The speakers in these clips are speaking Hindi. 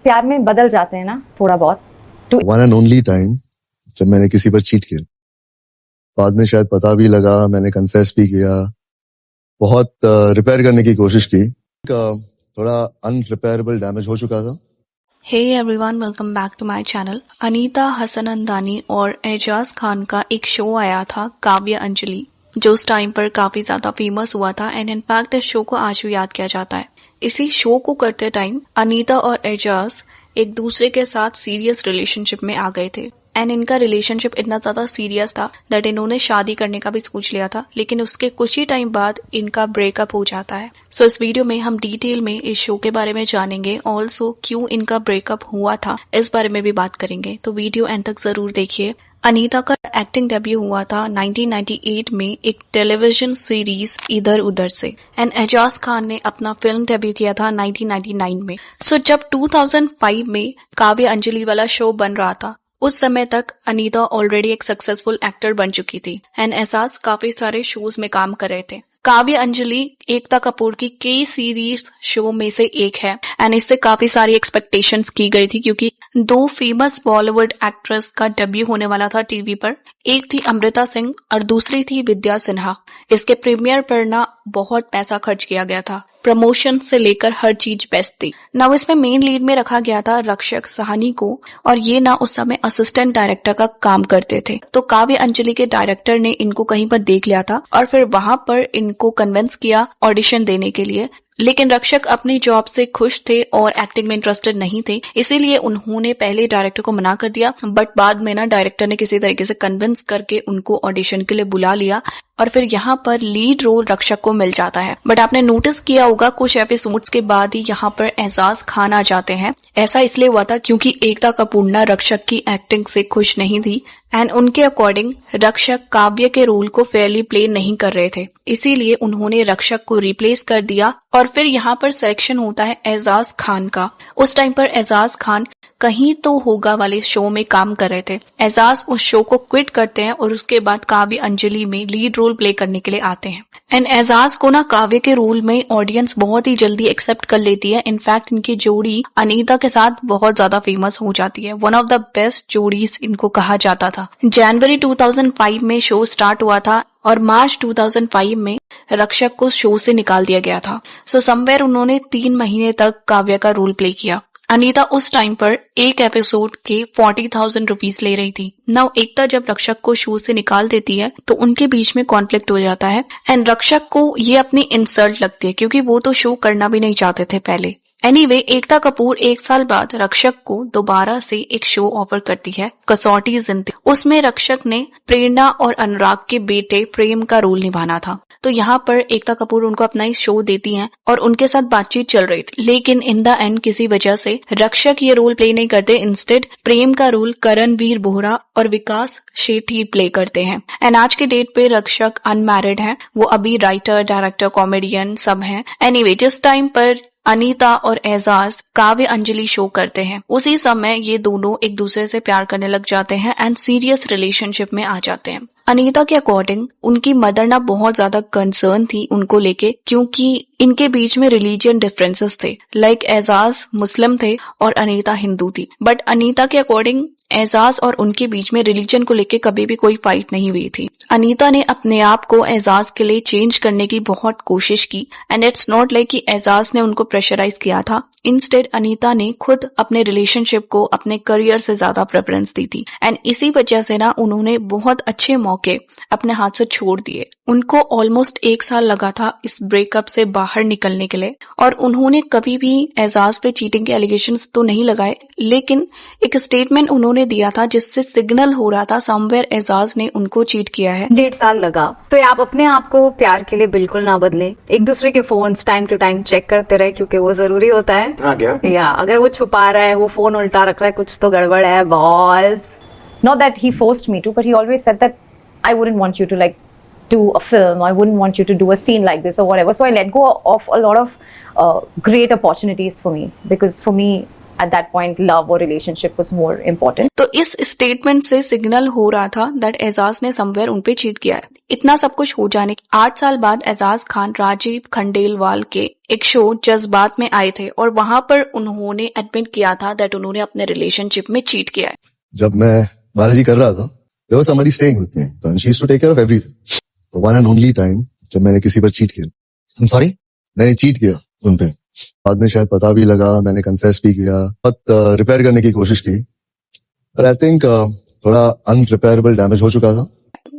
प्यार में बदल जाते हैं ना थोड़ा बहुत। वन एंड ओनली टाइम जब मैंने किसी पर चीट किया, बाद में शायद पता भी लगा, मैंने कन्फेस भी किया, बहुत रिपेयर करने की कोशिश की, थोड़ा अनरिपेयरेबल डैमेज हो चुका था। Hey everyone, welcome back to my channel. Anita Hasan Andani और एजाज खान का एक शो आया था काव्य अंजलि, जो उस टाइम पर काफी ज्यादा फेमस हुआ था एंड इनफैक्ट इस शो को आज भी याद किया जाता है। इसी शो को करते टाइम अनीता और एजाज एक दूसरे के साथ सीरियस रिलेशनशिप में आ गए थे एंड इनका रिलेशनशिप इतना ज्यादा सीरियस था दैट इन्होंने शादी करने का भी सोच लिया था, लेकिन उसके कुछ ही टाइम बाद इनका ब्रेकअप हो जाता है। सो इस वीडियो में हम डिटेल में इस शो के बारे में जानेंगे, ऑल्सो क्यों इनका ब्रेकअप हुआ था इस बारे में भी बात करेंगे, तो वीडियो एंड तक जरूर देखिए। अनीता का एक्टिंग डेब्यू हुआ था 1998 में एक टेलीविजन सीरीज इधर उधर से एंड एजाज खान ने अपना फिल्म डेब्यू किया था 1999 में। सो जब 2005 में काव्य अंजलि वाला शो बन रहा था, उस समय तक अनीता ऑलरेडी एक सक्सेसफुल एक्टर बन चुकी थी एंड एजाज काफी सारे शोज में काम कर रहे थे। काव्य अंजलि एकता कपूर की कई सीरीज शो में से एक है एंड इससे काफी सारी एक्सपेक्टेशंस की गई थी, क्योंकि दो फेमस बॉलीवुड एक्ट्रेस का डेब्यू होने वाला था टीवी पर। एक थी अमृता सिंह और दूसरी थी विद्या सिन्हा। इसके प्रीमियर पर ना बहुत पैसा खर्च किया गया था, प्रमोशन से लेकर हर चीज बेस्ट थी। ना इसमें मेन लीड में रखा गया था रक्षक साहनी को, और ये ना उस समय असिस्टेंट डायरेक्टर का काम करते थे। तो काव्य अंजलि के डायरेक्टर ने इनको कहीं पर देख लिया था और फिर वहां पर इनको कन्विंस किया ऑडिशन देने के लिए, लेकिन रक्षक अपनी जॉब से खुश थे और एक्टिंग में इंटरेस्टेड नहीं थे, इसीलिए उन्होंने पहले डायरेक्टर को मना कर दिया। बट बाद में ना डायरेक्टर ने किसी तरीके से कन्विंस करके उनको ऑडिशन के लिए बुला लिया और फिर यहाँ पर लीड रोल रक्षक को मिल जाता है। बट आपने नोटिस किया होगा कुछ एपिसोड्स के बाद ही यहाँ पर एजाज खान आ जाते हैं। ऐसा इसलिए हुआ था क्योंकि एकता कपूर ना रक्षक की एक्टिंग से खुश नहीं थी एंड उनके अकॉर्डिंग रक्षक काव्य के रोल को फेयरली प्ले नहीं कर रहे थे, इसीलिए उन्होंने रक्षक को रिप्लेस कर दिया। और फिर यहाँ पर सिलेक्शन होता है एजाज खान का। उस टाइम पर एजाज खान कहीं तो होगा वाले शो में काम कर रहे थे। एजाज उस शो को क्विट करते हैं और उसके बाद काव्य अंजलि में लीड रोल प्ले करने के लिए आते हैं एंड एजाज को ना काव्य के रोल में ऑडियंस बहुत ही जल्दी एक्सेप्ट कर लेती है। इनफैक्ट इनकी जोड़ी अनीता के साथ बहुत ज्यादा फेमस हो जाती है, वन ऑफ द बेस्ट जोड़ीज इनको कहा जाता था। जनवरी 2005 में शो स्टार्ट हुआ था और मार्च 2005 में रक्षक को शो से निकाल दिया गया था। सो समवेयर उन्होंने 3 महीने तक काव्य का रोल प्ले किया। अनीता उस टाइम पर एक एपिसोड के 40,000 रुपीज ले रही थी। नाउ एकता जब रक्षक को शो से निकाल देती है तो उनके बीच में कॉन्फ्लिक्ट हो जाता है एंड रक्षक को ये अपनी इंसल्ट लगती है, क्योंकि वो तो शो करना भी नहीं चाहते थे पहले। एनीवे, एकता कपूर 1 साल बाद रक्षक को दोबारा से एक शो ऑफर करती है, कसौटी जिंदगी। उसमें रक्षक ने प्रेरणा और अनुराग के बेटे प्रेम का रोल निभाना था। तो यहाँ पर एकता कपूर उनको अपना ही शो देती हैं और उनके साथ बातचीत चल रही थी, लेकिन इन द एंड किसी वजह से रक्षक ये रोल प्ले नहीं करते। इंस्टेड प्रेम का रोल करणवीर बोहरा और विकास शेट्टी प्ले करते हैं एंड आज के डेट पे रक्षक अनमैरिड है। वो अभी राइटर, डायरेक्टर, कॉमेडियन सब हैं। एनीवे, जिस टाइम पर अनीता और एजाज काव्य अंजलि शो करते हैं, उसी समय ये दोनों एक दूसरे से प्यार करने लग जाते हैं एंड सीरियस रिलेशनशिप में आ जाते हैं। अनीता के अकॉर्डिंग उनकी मदर ना बहुत ज्यादा कंसर्न थी उनको लेके, क्योंकि इनके बीच में रिलीजियन डिफरेंसेस थे। लाइक एजाज मुस्लिम थे और अनीता हिंदू थी। बट अनीता के अकॉर्डिंग एजाज और उनके बीच में रिलीजन को लेके कभी भी कोई फाइट नहीं हुई थी। अनीता ने अपने आप को एजाज के लिए चेंज करने की बहुत कोशिश की एंड इट्स नॉट लाइक कि एजाज ने उनको प्रेशराइज किया था। इंस्टेड अनीता ने खुद अपने रिलेशनशिप को अपने करियर से ज्यादा प्रेफरेंस दी थी एंड इसी वजह से ना उन्होंने बहुत अच्छे मौके अपने हाथ से छोड़ दिए। उनको ऑलमोस्ट 1 साल लगा था इस ब्रेकअप से बाहर निकलने के लिए और उन्होंने कभी भी एजाज पे चीटिंग के एलिगेशंस तो नहीं लगाए, लेकिन एक स्टेटमेंट उन्होंने दिया था जिससे सिग्नल हो रहा था समवेयर एजाज ने उनको चीट किया है। 1.5 साल लगा। तो आप अपने आप को प्यार के लिए बिल्कुल ना बदले, एक दूसरे के phones time to time check करते रहे, क्योंकि वो जरूरी होता है। हाँ क्या? या अगर वो छुपा रहा है, वो फोन उल्टा रख रहा है, कुछ तो गड़बड़ है boss. Not that he forced me to, but he always said that I wouldn't want you to like do a film, I wouldn't want you to do a scene like this or whatever. So I let go of a lot of great opportunities for me, because for me at that point love or relationship was more important. तो इस स्टेटमेंट से सिग्नल हो रहा था दैट एजाज ने समवेयर उन पे चीट किया है। इतना सब कुछ हो जाने 8 साल बाद एजाज खान राजीव खंडेलवाल के एक शो जज्बात में आए थे और वहां पर उन्होंने एडमिट किया था दैट उन्होंने अपने रिलेशनशिप में चीट किया है। जब मैं बालाजी कर रहा था there was somebody staying with me and she used to take care of everything. The one and only time जब मैंने किसी पर चीट किया, I'm sorry, मैंने चीट किया उन पे, बाद में शायद पता भी लगा, मैंने कन्फेस भी किया, बहुत रिपेयर करने की कोशिश की, पर आई थिंक थोड़ा अनरिपेयरेबल डैमेज हो चुका था।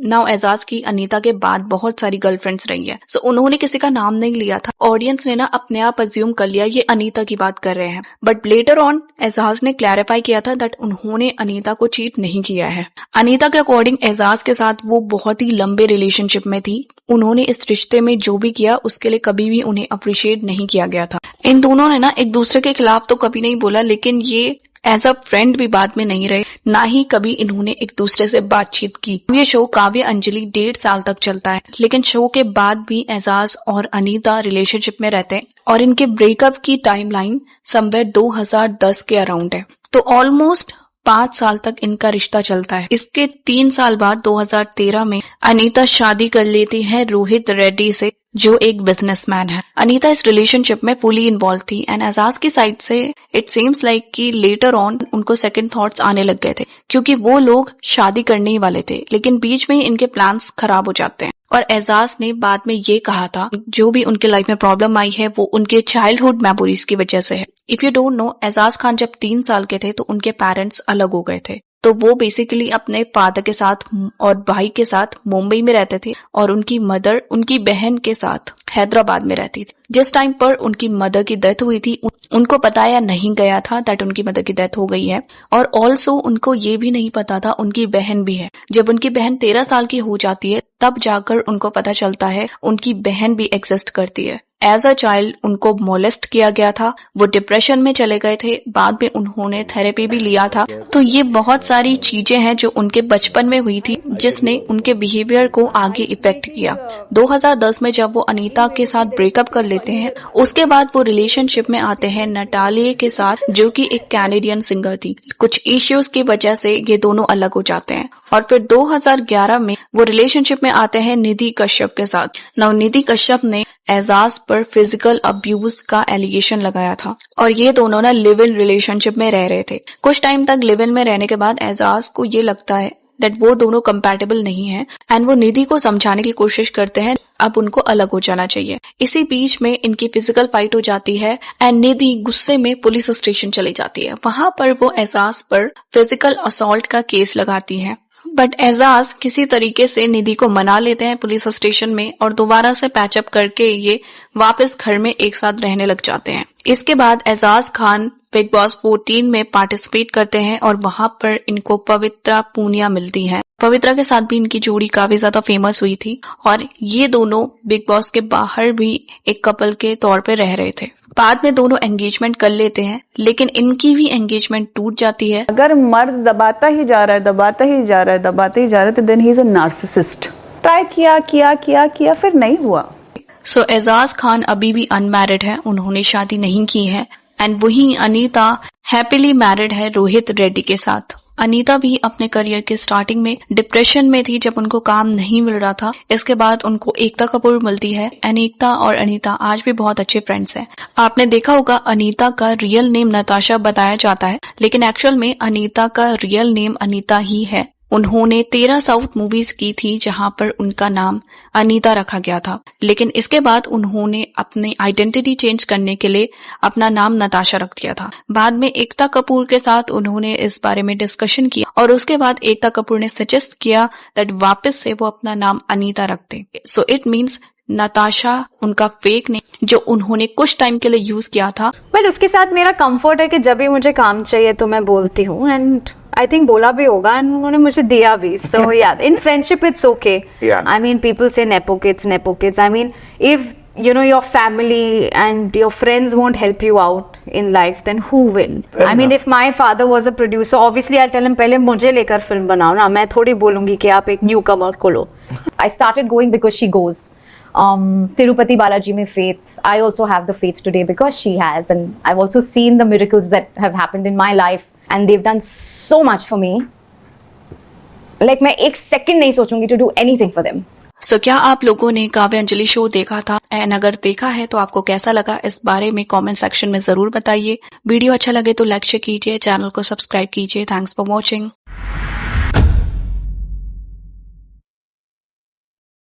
नाउ एजाज की अनीता के बाद बहुत सारी गर्लफ्रेंड्स रही है, सो उन्होंने किसी का नाम नहीं लिया था। ऑडियंस ने ना अपने आप अज्यूम कर लिया ये अनीता की बात कर रहे हैं, बट लेटर ऑन एजाज ने क्लैरिफाई किया था दैट उन्होंने अनीता को चीट नहीं किया है। अनीता के अकॉर्डिंग एजाज के साथ वो बहुत ही लंबे रिलेशनशिप में थी, उन्होंने इस रिश्ते में जो भी किया उसके लिए कभी भी उन्हें अप्रिशिएट नहीं किया गया था। इन दोनों ने ना एक दूसरे के खिलाफ तो कभी नहीं बोला, लेकिन ये एज अ फ्रेंड भी बाद में नहीं रहे, ना ही कभी इन्होंने एक दूसरे से बातचीत की। ये शो काव्य अंजलि 1.5 साल तक चलता है, लेकिन शो के बाद भी एजाज और अनीता रिलेशनशिप में रहते हैं और इनके ब्रेकअप की टाइमलाइन समवेयर 2010 के अराउंड है। तो ऑलमोस्ट 5 साल तक इनका रिश्ता चलता है। इसके 3 साल बाद 2013 में अनीता शादी कर लेती है रोहित रेड्डी से, जो एक बिजनेसमैन है। अनीता इस रिलेशनशिप में फुली इन्वॉल्व थी एंड एजाज की साइड से इट सीम्स लाइक कि लेटर ऑन उनको सेकंड थॉट्स आने लग गए थे, क्योंकि वो लोग शादी करने ही वाले थे, लेकिन बीच में ही इनके प्लान्स खराब हो जाते हैं। और एजाज ने बाद में ये कहा था जो भी उनके लाइफ में प्रॉब्लम आई है वो उनके चाइल्डहुड मेमोरीज की वजह से है। If you don't know, Ajaz Khan जब 3 साल के थे तो उनके पेरेंट्स अलग हो गए थे, तो वो बेसिकली अपने फादर के साथ और भाई के साथ मुंबई में रहते थे और उनकी मदर उनकी बहन के साथ हैदराबाद में रहती थी। जिस टाइम पर उनकी मदर की डेथ हुई थी उनको बताया नहीं गया था दैट उनकी मदर की डेथ हो गई है, और ऑल्सो उनको ये भी नहीं पता था उनकी बहन भी है। जब उनकी बहन 13 साल की हो जाती है तब जाकर उनको पता चलता है उनकी बहन भी एग्जिस्ट करती है। एज अ चाइल्ड उनको मोलेस्ट किया गया था, वो डिप्रेशन में चले गए थे, बाद में उन्होंने थेरेपी भी लिया था। तो ये बहुत सारी चीजें हैं जो उनके बचपन में हुई थी जिसने उनके बिहेवियर को आगे इफेक्ट किया। 2010 में जब वो अनीता के साथ ब्रेकअप कर लेते हैं, उसके बाद वो रिलेशनशिप में आते हैं नटालिया के साथ, जो कि एक कैनेडियन सिंगर थी। कुछ इश्यूज की वजह से ये दोनों अलग हो जाते हैं और फिर 2011 में वो रिलेशनशिप में आते हैं निधि कश्यप के साथ। नाउ निधि कश्यप ने एजाज पर फिजिकल अब्यूज का एलिगेशन लगाया था और ये दोनों ना लिव इन रिलेशनशिप में रह रहे थे। कुछ टाइम तक लिव इन में रहने के बाद एजाज को ये लगता है दैट वो दोनों कंपैटिबल नहीं है एंड वो निधि को समझाने की कोशिश करते हैं अब उनको अलग हो जाना चाहिए। इसी बीच में इनकी फिजिकल फाइट हो जाती है एंड निधि गुस्से में पुलिस स्टेशन चली जाती है। वहां पर वो एजाज पर फिजिकल असॉल्ट का केस लगाती है, बट एजाज किसी तरीके से निधि को मना लेते हैं पुलिस स्टेशन में और दोबारा से पैचअप करके ये वापस घर में एक साथ रहने लग जाते हैं। इसके बाद एजाज खान बिग बॉस 14 में पार्टिसिपेट करते हैं और वहां पर इनको पवित्रा पूनिया मिलती है। पवित्रा के साथ भी इनकी जोड़ी काफी ज्यादा फेमस हुई थी और ये दोनों बिग बॉस के बाहर भी एक कपल के तौर पे रह रहे थे। बाद में दोनों एंगेजमेंट कर लेते हैं, लेकिन इनकी भी एंगेजमेंट टूट जाती है। अगर मर्द दबाता ही जा रहा है तो then he is a narcissist. Try किया फिर नहीं हुआ। सो एजाज खान अभी भी अनमैरिड है, उन्होंने शादी नहीं की है एंड वही अनीता हैप्पीली मैरिड है रोहित रेड्डी के साथ। अनीता भी अपने करियर के स्टार्टिंग में डिप्रेशन में थी जब उनको काम नहीं मिल रहा था। इसके बाद उनको एकता कपूर मिलती है एंड एकता और अनीता आज भी बहुत अच्छे फ्रेंड्स हैं। आपने देखा होगा अनीता का रियल नेम नताशा बताया जाता है, लेकिन एक्चुअल में अनीता का रियल नेम अनीता ही है। उन्होंने 13 साउथ मूवीज की थी जहां पर उनका नाम अनीता रखा गया था, लेकिन इसके बाद उन्होंने अपनी आइडेंटिटी चेंज करने के लिए अपना नाम नताशा रख दिया था। बाद में एकता कपूर के साथ उन्होंने इस बारे में डिस्कशन किया और उसके बाद एकता कपूर ने सजेस्ट किया दैट वापस से वो अपना नाम अनीता रख दें। सो इट मीन्स नताशा उनका फेक नेम जो उन्होंने कुछ टाइम के लिए यूज किया था। well, उसके साथ मेरा कंफर्ट है कि जब भी मुझे काम चाहिए तो मैं बोलती हूँ एंड आई थिंक बोला भी होगा एंड उन्होंने मुझे दिया भी। सो या in friendship it's okay. I mean people से nepo kids. I mean if you know your family and your friends won't help you out in life, then who will? I mean, if my father was a producer, obviously I'll tell him पहले मुझे लेकर फिल्म बनाओ ना, मैं थोड़ी बोलूंगी कि आप एक न्यूकमर को लो। I started going because she goes. Tirupati Balaji में faith I also have the faith today because she has, and I've also seen the miracles that have happened in my life, and they've done so much for me. Like मैं एक second नहीं सोचूंगी to do anything for them. सो क्या आप लोगों ने काव्य अंजलि शो देखा था? एंड अगर देखा है तो आपको कैसा लगा, इस बारे में कमेंट सेक्शन में जरूर बताइए। वीडियो अच्छा लगे तो लाइक शेयर कीजिए, चैनल को सब्सक्राइब कीजिए। Thanks for watching.